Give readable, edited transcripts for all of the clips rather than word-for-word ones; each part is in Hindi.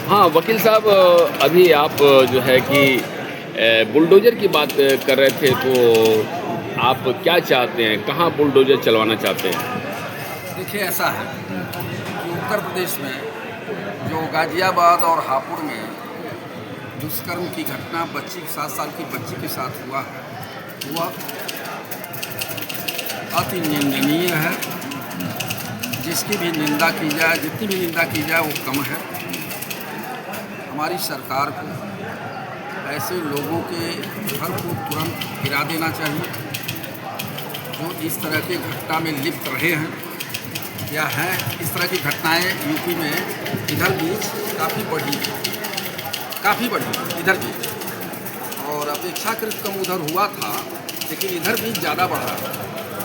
हाँ, वकील साहब अभी आप जो है कि बुलडोज़र की बात कर रहे थे, तो आप क्या चाहते हैं? कहाँ बुलडोज़र चलवाना चाहते हैं? देखिए ऐसा है कि उत्तर प्रदेश में जो गाज़ियाबाद और हापुड़ में दुष्कर्म की घटना बच्ची 7 साल की बच्ची के साथ हुआ है, वह अति निंदनीय है। जिसकी भी निंदा की जाए, जितनी भी निंदा की जाए वो कम है। हमारी सरकार को ऐसे लोगों के घर को तुरंत गिरा देना चाहिए जो इस तरह के घटना में लिप्त रहे हैं या हैं। इस तरह की घटनाएं यूपी में इधर भी काफ़ी बढ़ी इधर भी, और अपेक्षाकृत कम उधर हुआ था, लेकिन इधर भी ज़्यादा बढ़ा।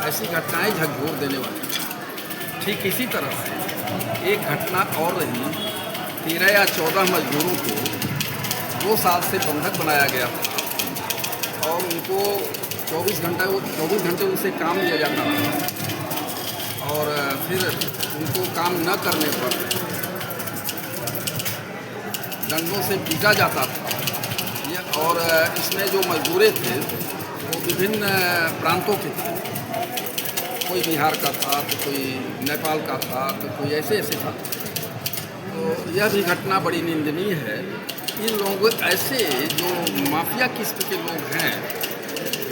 ऐसी घटनाएं झकझोर देने वाली। ठीक इसी तरह से एक घटना और रही, 13 या 14 मजदूरों को 2 साल से बंधक बनाया गया था और उनको 24 घंटे उनसे काम लिया जाता था, और फिर उनको काम न करने पर डंडों से पीटा जाता था। और इसमें जो मजदूर थे वो विभिन्न प्रांतों के थे। कोई बिहार का था, तो कोई नेपाल का था, तो कोई ऐसे था। तो यह भी घटना बड़ी निंदनीय है। इन लोगों ऐसे जो माफिया किस्म के लोग हैं,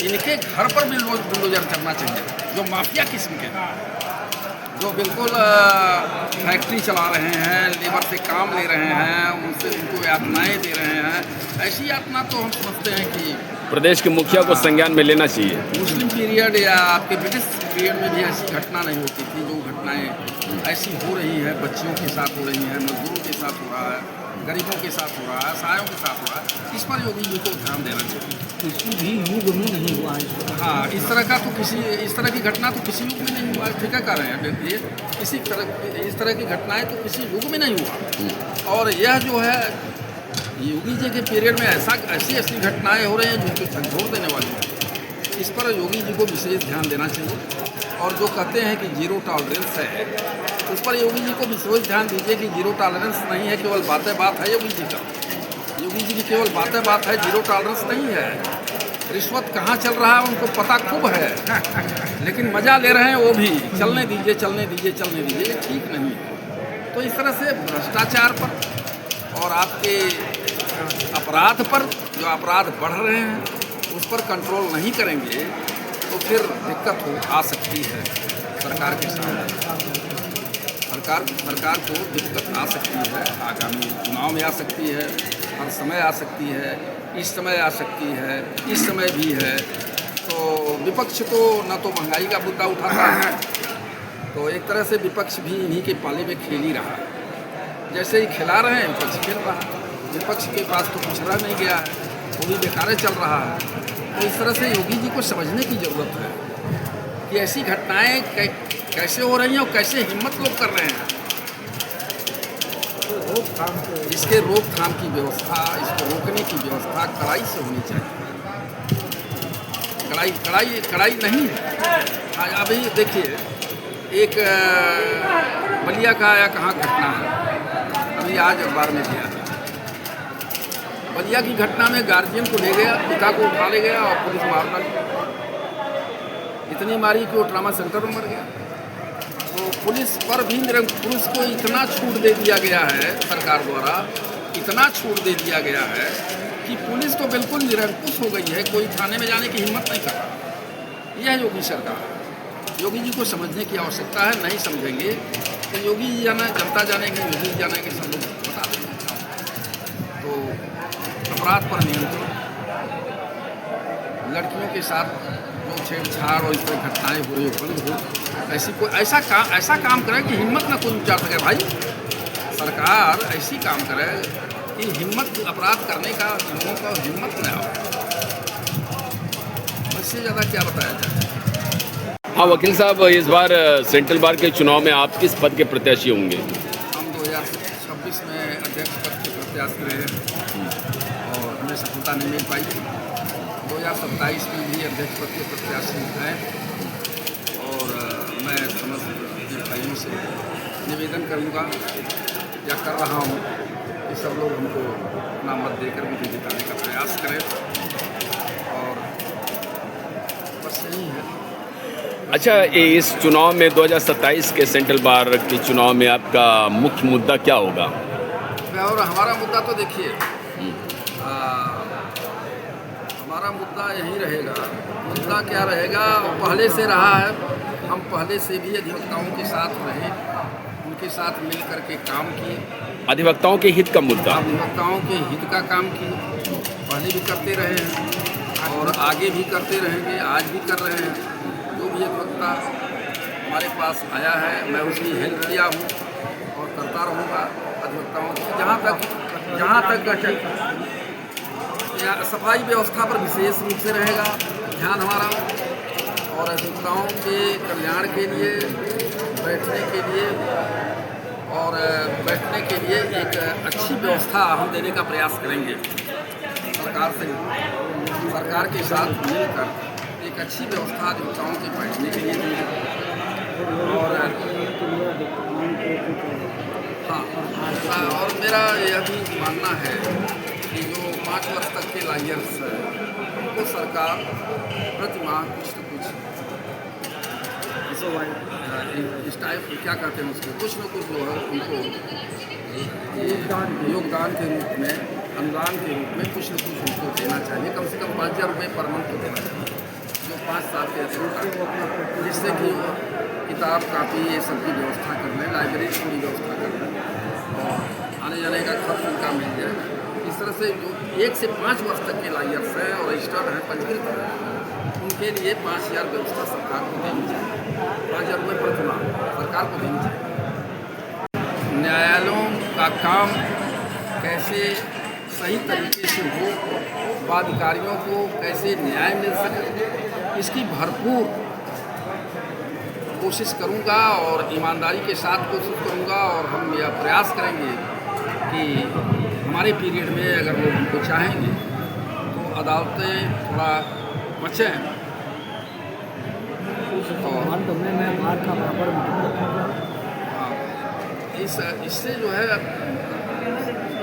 इनके घर पर भी बुलडोजर करना चाहिए। जो माफिया किस्म के, जो बिल्कुल फैक्ट्री चला रहे हैं, लेबर से काम ले रहे हैं, उनको यातनाएँ दे रहे हैं, ऐसी यातना तो हम समझते हैं कि प्रदेश के मुखिया को संज्ञान में लेना चाहिए। मुस्लिम पीरियड या आपके ब्रिटिश पीरियड में भी ऐसी घटना नहीं होती थी। जो घटनाएं ऐसी हो रही है, बच्चियों के साथ हो रही हैं, मजदूरों के साथ हो रहा है, गरीबों के साथ हो रहा है, असहायों के साथ हो रहा है, इस पर योगी जी को ध्यान देना चाहिए। किसी भी युग में नहीं हुआ है। हाँ, इस तरह की घटना तो किसी युग में नहीं हुआ। ठीक है, कह रहे हैं, देखिए इस तरह की घटनाएं तो किसी युग में नहीं हुआ। और यह जो है योगी जी के पीरियड में ऐसी घटनाएं हो रही हैं जिनको झकझोर देने वाली हैं। इस पर योगी जी को विशेष ध्यान देना चाहिए। और जो कहते हैं कि जीरो टॉलरेंस है, उस पर योगी जी को विशेष ध्यान दीजिए कि जीरो टॉलरेंस नहीं है, केवल बात है योगी जी का। योगी जी की केवल बात है, जीरो टॉलरेंस नहीं है। रिश्वत कहाँ चल रहा है उनको पता खूब है, लेकिन मज़ा ले रहे हैं वो भी। चलने दीजिए, ये ठीक नहीं है। तो इस तरह से भ्रष्टाचार पर और आपके अपराध पर, जो अपराध बढ़ रहे हैं, उस पर कंट्रोल नहीं करेंगे तो फिर दिक्कत आ सकती है सरकार के साथ। सरकार को दिक्कत आ सकती है, आगामी चुनाव में आ सकती है, हर समय आ सकती है, इस समय आ सकती है, इस समय भी है। तो विपक्ष तो न तो महंगाई का मुद्दा उठाता है, तो एक तरह से विपक्ष भी इन्हीं के पाले में खेल ही रहा है। जैसे ही खिला रहे हैं, विपक्ष खेल रहा है। विपक्ष के पास तो कुछ रह नहीं गया है, वो भी बेकार चल रहा है। तो इस तरह से योगी जी को समझने की ज़रूरत है कि ऐसी घटनाएं कैसे हो रही हैं और कैसे हिम्मत लोग कर रहे हैं। इसके रोकथाम की व्यवस्था, इसको रोकने की व्यवस्था कड़ाई से होनी चाहिए। कड़ाई नहीं है। अभी देखिए, एक बलिया का या कहाँ घटना है, अभी आज अखबार में दिया था। बलिया की घटना में गार्जियन को ले गया, पिता को उठा ले गया और पुलिस मार डाली। इतनी मारी कि वो ट्रामा सेंटर में मर गया। तो पुलिस पर भी पुलिस को इतना छूट दे दिया गया है, सरकार द्वारा इतना छूट दे दिया गया है कि पुलिस तो बिल्कुल निरंकुश हो गई है। कोई थाने में जाने की हिम्मत नहीं कर रहा। यह योगी सरकार। योगी जी को समझने की आवश्यकता है। नहीं समझेंगे तो योगी जी जनता जानेंगे, योगी जी जानेंगे, सब लोग बता देंगे। तो अपराध पर नियंत्रण, लड़कियों के साथ जो छेड़छाड़ और इस तरह घटनाएं हो रही बंद हो। ऐसा काम करे कि हिम्मत ना कोई उचार सके। भाई, सरकार ऐसी काम करे कि हिम्मत, अपराध करने का लोगों का हिम्मत न आओ। इससे ज़्यादा क्या बताया जाए। हाँ वकील साहब, इस बार सेंट्रल बार के चुनाव में आप किस पद के प्रत्याशी होंगे? हम 2026 में अध्यक्ष पद के प्रत्याशी रहे और हमें सफलता नहीं मिल पाई। 2027 में भी अध्यक्ष पद के प्रत्याशी हैं और मैं समस्त अपने भाइयों से निवेदन करूंगा या कर रहा हूं कि सब लोग हमको अपना मत देकर मुझे जिताने का प्रयास करें और बस यही है। अच्छा, इस चुनाव में 2027 के सेंट्रल बार के चुनाव में आपका मुख्य मुद्दा क्या होगा? और हमारा मुद्दा तो देखिए, हमारा मुद्दा यही रहेगा। मुद्दा क्या रहेगा, पहले से रहा है। हम पहले से भी अधिवक्ताओं के साथ रहे, उनके साथ मिल कर के काम किए। अधिवक्ताओं के हित का मुद्दा, अधिवक्ताओं के हित का काम किए, पहले भी करते रहे हैं और आगे भी करते रहेंगे, आज भी कर रहे हैं। जो भी अधिवक्ता हमारे पास आया है मैं उसकी हेल्प किया हूँ और करता रहूँगा अधिवक्ताओं की। जहाँ तक सफाई व्यवस्था पर विशेष रूप से रहेगा ध्यान हमारा, और अधिवक्ताओं के कल्याण के लिए बैठने के लिए एक अच्छी व्यवस्था हम देने का प्रयास करेंगे। सरकार के साथ मिलकर एक अच्छी व्यवस्था अधिवक्ताओं के बैठने के लिए देंगे। और हाँ, और मेरा यह भी मानना है कि जो 5 वर्ष तक के लायर्स हैं उनको सरकार प्रति माह कुछ न कुछ इस टाइप क्या कहते हैं उसको, कुछ न कुछ जो है उनको योगदान के रूप में, अनुदान के रूप में कुछ न कुछ उनको देना चाहिए। कम से कम 5,000 रुपये पर मंथ को देना चाहिए, जो 5 साल के अंदर, जिससे कि किताब कापी ये सब की व्यवस्था कर लें, लाइब्रेरी की पूरी व्यवस्था कर लें और आने जाने का खर्च उनका मिल जाएगा। इस तरह से जो 1 से 5 वर्ष तक के लायर्स हैं और रजिस्टर्ड हैं, पंजीकृत हैं, उनके लिए 5,000 व्यवस्था सरकार को देनी चाहिए। 5,000 रुपये प्रति माह सरकार को देनी चाहिए। न्यायालयों का काम कैसे सही तरीके से हो, बाधिकारियों को कैसे न्याय मिल सके, इसकी भरपूर कोशिश करूंगा और ईमानदारी के साथ कोशिश करूंगा। और हम यह प्रयास करेंगे कि हमारे पीरियड में अगर वो हमको चाहेंगे तो अदालतें थोड़ा बचें हाँ, इससे जो है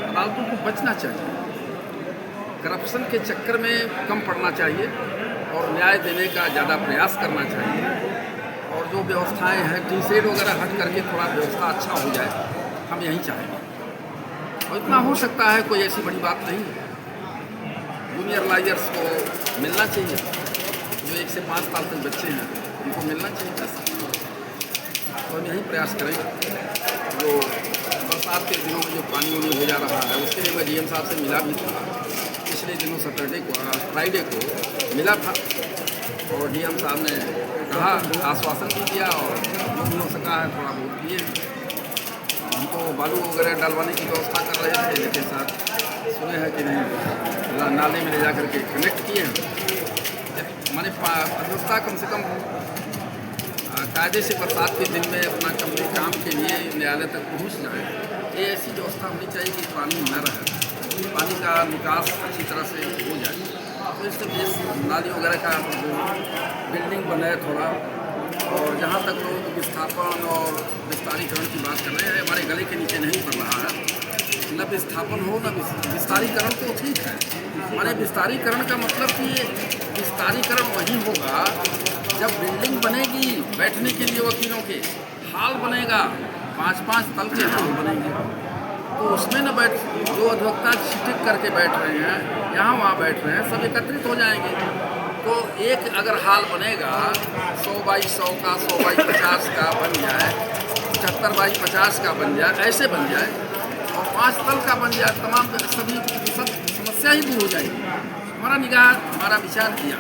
अदालतों को बचना चाहिए, करप्शन के चक्कर में कम पड़ना चाहिए और न्याय देने का ज़्यादा प्रयास करना चाहिए। और जो व्यवस्थाएं हैं टी-सेट वगैरह हट करके थोड़ा व्यवस्था अच्छा हो जाए, हम यही चाहेंगे। और इतना हो सकता है, कोई ऐसी बड़ी बात नहीं। जूनियर लायर्स को मिलना चाहिए, जो 1 से 5 साल तक बच्चे हैं उनको मिलना चाहिए पैसा। तो हम यही प्रयास करेंगे। जो बरसात के दिनों में जो पानी वानी हो जा रहा है उसके लिए मैं डीएम साहब से मिला भी था पिछले दिनों, फ्राइडे को मिला था और डीएम साहब ने कहा, आश्वासन भी दिया और जो भी हो सका है थोड़ा बहुत किए। हमको बालू वगैरह डालवाने की व्यवस्था कर रहे थे, लेकिन साथ सुने हैं कि नहीं, नाले में ले जा करके कनेक्ट किए हैं। हमारे व्यवस्था कम से कम कायदे से बरसात के दिन में अपना काम के लिए न्यायालय तक पहुँच जाए, ये ऐसी व्यवस्था होनी चाहिए कि पानी न रहे, पानी का निकास अच्छी तरह से हो जाए। तो इससे नाली वगैरह का बिल्डिंग बनाए थोड़ा, और जहाँ तक लोग विस्थापन और विस्तारीकरण की बात कर रहे हैं, हमारे गले के नीचे नहीं पड़ रहा है। न विस्थापन हो न विस्तारीकरण, तो ठीक है। हमारे विस्तारीकरण का मतलब कि विस्तारीकरण वही होगा जब बिल्डिंग बनेगी बैठने के लिए, वकीलों के हाल बनेगा, 5-5 तल के हाल बनेंगे, तो उसमें न बैठ, जो अधिवक्ता छिटिक करके बैठ रहे हैं, यहाँ वहाँ बैठ रहे हैं, सब एकत्रित हो जाएंगे। तो एक अगर हाल बनेगा 100 बाई 100 का, 100 बाई 50 का बन जाए, 75 बाई 50 का बन जाए, ऐसे बन जाए और 5 तल का बन जाए, तमाम सब समस्या ही दूर हो जाएगी। हमारा निगाह, हमारा विचार किया